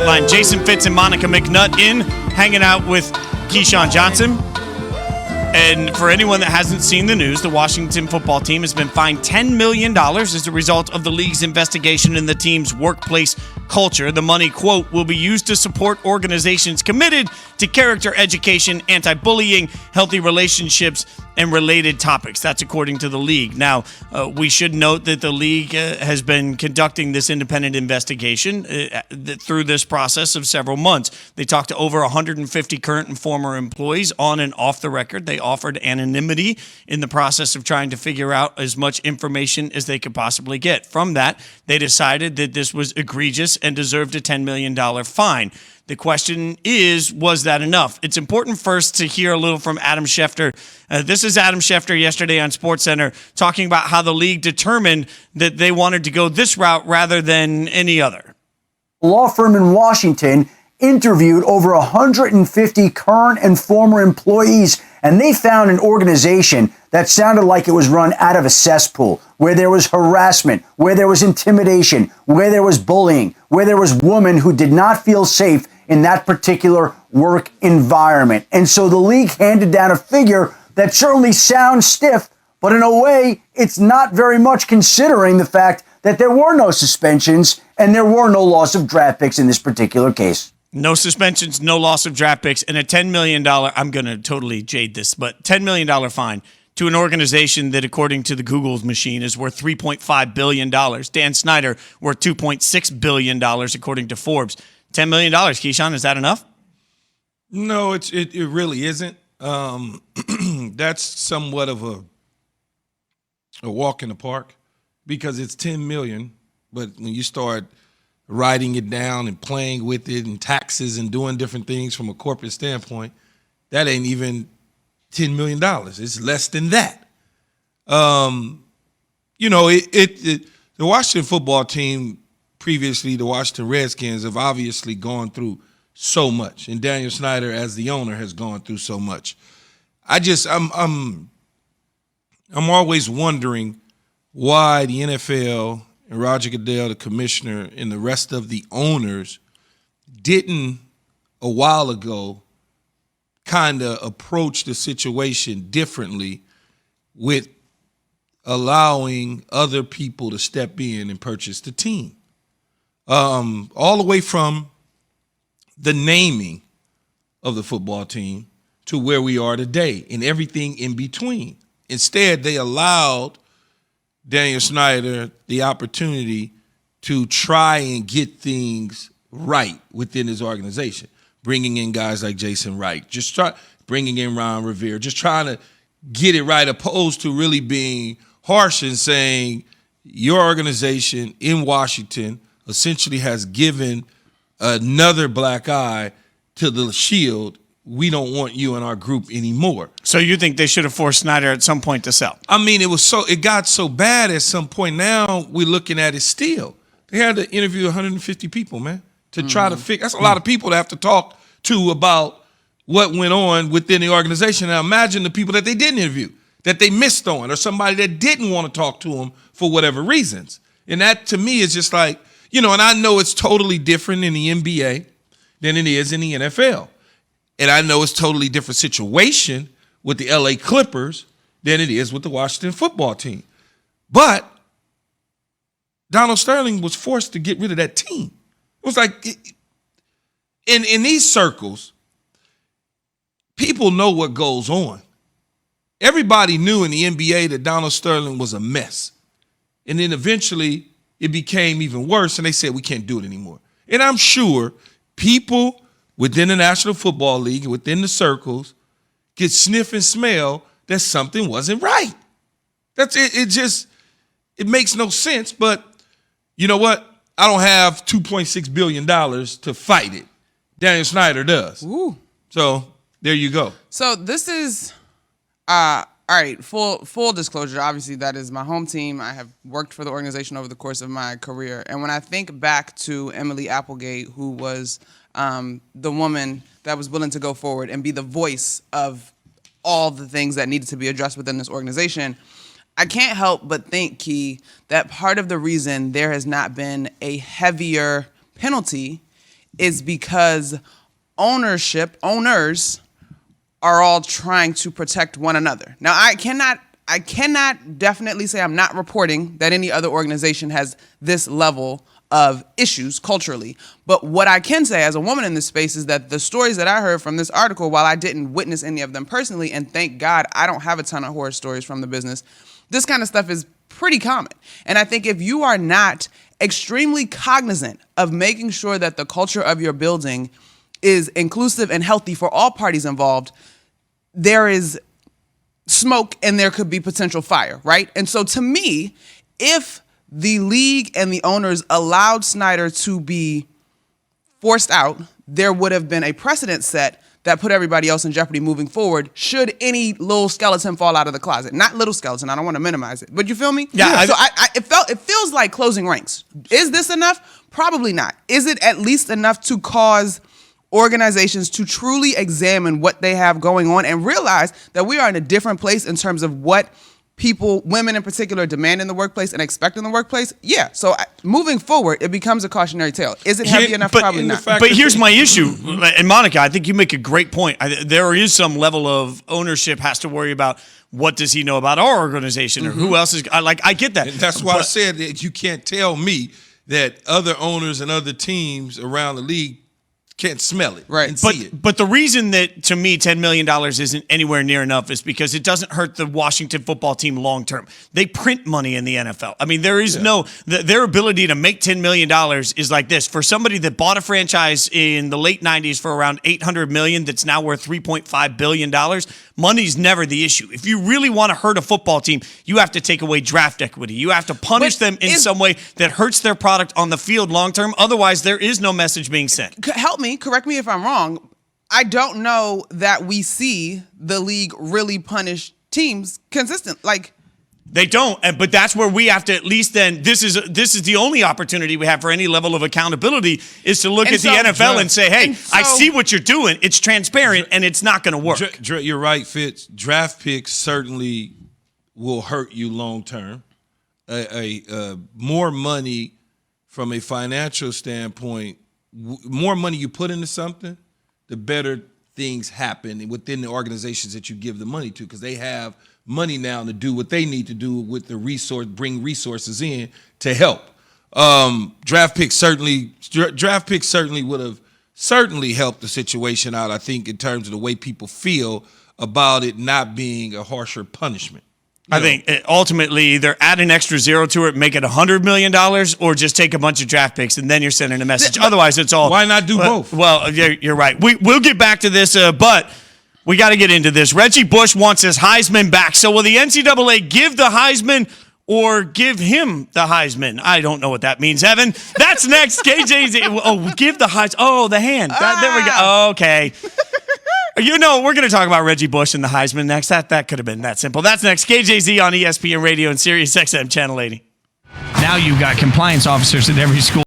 Line Jason Fitz and Monica McNutt hanging out with Keyshawn Johnson. And for anyone that hasn't seen the news, the Washington football team has been fined $10 million as a result of the league's investigation in the team's workplace culture. The money, quote, will be used to support organizations committed to character education, anti-bullying, healthy relationships, and related topics. That's according to the league. Now, we should note that the league has been conducting this independent investigation through this process of several months. They talked to over 150 current and former employees on and off the record. They offered anonymity in the process of trying to figure out as much information as they could possibly get. From that, they decided that this was egregious and deserved a $10 million fine. The question is, was that enough? It's important first to hear a little from Adam Schefter. This is Adam Schefter yesterday on SportsCenter talking about how the league determined that they wanted to go this route rather than any other. A law firm in Washington interviewed over 150 current and former employees, and they found an organization that sounded like it was run out of a cesspool, where there was harassment, where there was intimidation, where there was bullying, where there was women who did not feel safe in that particular work environment. And so the league handed down a figure that certainly sounds stiff, but in a way, it's not very much considering the fact that there were no suspensions and there were no loss of draft picks in this particular case. No suspensions, no loss of draft picks, and a $10 million, I'm going to totally jade this, but $10 million fine to an organization that, according to the Google's machine, is worth $3.5 billion. Dan Snyder worth $2.6 billion, according to Forbes. $10 million, Keyshawn, is that enough? No, it really isn't. That's somewhat of a walk in the park because it's $10 million, but when you start writing it down and playing with it and taxes and doing different things from a corporate standpoint, that ain't even $10 million. It's less than that. The Washington football team, previously the Washington Redskins, have obviously gone through so much, and Daniel Snyder, as the owner, has gone through so much. I'm always wondering why the NFL and Roger Goodell, the commissioner, and the rest of the owners didn't a while ago kind of approach the situation differently with allowing other people to step in and purchase the team. All the way from the naming of the football team to where we are today and everything in between. Instead, they allowed Daniel Snyder the opportunity to try and get things right within his organization, bringing in guys like Jason Wright, bringing in Ron Rivera, just trying to get it right, opposed to really being harsh and saying your organization in Washington essentially has given another black eye to the Shield. We don't want you in our group anymore. So you think they should have forced Snyder at some point to sell? I mean, it got so bad at some point. Now we're looking at it still. They had to interview 150 people, man, to try to fix. That's a lot of people to have to talk to about what went on within the organization. Now imagine the people that they didn't interview, that they missed on, or somebody that didn't want to talk to them for whatever reasons. And that, to me, is just like, and I know it's totally different in the NBA than it is in the NFL. And I know it's totally different situation with the LA Clippers than it is with the Washington football team. But Donald Sterling was forced to get rid of that team. It was like, in these circles, people know what goes on. Everybody knew in the NBA that Donald Sterling was a mess. And then eventually it became even worse, and they said, we can't do it anymore. And I'm sure people within the National Football League and within the circles could sniff and smell that something wasn't right. That's it. It makes no sense, but you know what? I don't have $2.6 billion to fight it. Daniel Snyder does. Ooh. So there you go. So this is, all right, full disclosure. Obviously, that is my home team. I have worked for the organization over the course of my career. And when I think back to Emily Applegate, who was the woman that was willing to go forward and be the voice of all the things that needed to be addressed within this organization, I can't help but think, Key, that part of the reason there has not been a heavier penalty is because owners are all trying to protect one another. Now, I cannot definitely say I'm not reporting that any other organization has this level of issues culturally. But what I can say as a woman in this space is that the stories that I heard from this article, while I didn't witness any of them personally, and thank God I don't have a ton of horror stories from the business, this kind of stuff is pretty common. And I think if you are not extremely cognizant of making sure that the culture of your building is inclusive and healthy for all parties involved, there is smoke and there could be potential fire, right? And so to me, if the league and the owners allowed Snyder to be forced out, there would have been a precedent set that put everybody else in jeopardy moving forward should any little skeleton fall out of the closet. Not little skeleton, I don't want to minimize it, but you feel me? Yeah. So it feels like closing ranks. Is this enough? Probably not. Is it at least enough to cause organizations to truly examine what they have going on and realize that we are in a different place in terms of what people, women in particular, demand in the workplace and expect in the workplace? Yeah. So moving forward, it becomes a cautionary tale. Is it heavy enough? Probably not. But here's my issue. And Monica, I think you make a great point. There is some level of ownership has to worry about what does he know about our organization or who else is like. I get that. And that's why I said that you can't tell me that other owners and other teams around the league can't smell it and see it. But the reason that, to me, $10 million isn't anywhere near enough is because it doesn't hurt the Washington football team long term. They print money in the NFL. I mean, there is their ability to make $10 million is like this. For somebody that bought a franchise in the late 90s for around $800 million that's now worth $3.5 billion, money's never the issue. If you really want to hurt a football team, you have to take away draft equity. You have to punish them in some way that hurts their product on the field long term. Otherwise, there is no message being sent. Help me. Correct me if I'm wrong. I don't know that we see the league really punish teams consistent. Like, they don't, but that's where we have to at least then. This is the only opportunity we have for any level of accountability is to look at the NFL and say, "Hey, I see what you're doing. It's transparent, and it's not going to work." You're right, Fitz. Draft picks certainly will hurt you long term. More money from a financial standpoint, more money you put into something, the better things happen within the organizations that you give the money to, because they have money now to do what they need to do with the resource, bring resources in to help. Draft picks certainly would have helped the situation out, I think, in terms of the way people feel about it not being a harsher punishment. I think ultimately either add an extra zero to it, make it $100 million, or just take a bunch of draft picks, and then you're sending a message. Otherwise, it's all. Why not do both? Well, you're right. We'll get back to this, but we got to get into this. Reggie Bush wants his Heisman back. So will the NCAA give the Heisman or give him the Heisman? I don't know what that means, Evan. That's next. KJ's. Oh, give the Heisman. Oh, the hand. There we go. Okay. You know, we're going to talk about Reggie Bush and the Heisman next. That could have been that simple. That's next. KJZ on ESPN Radio and Sirius XM Channel 80. Now you've got compliance officers at every school.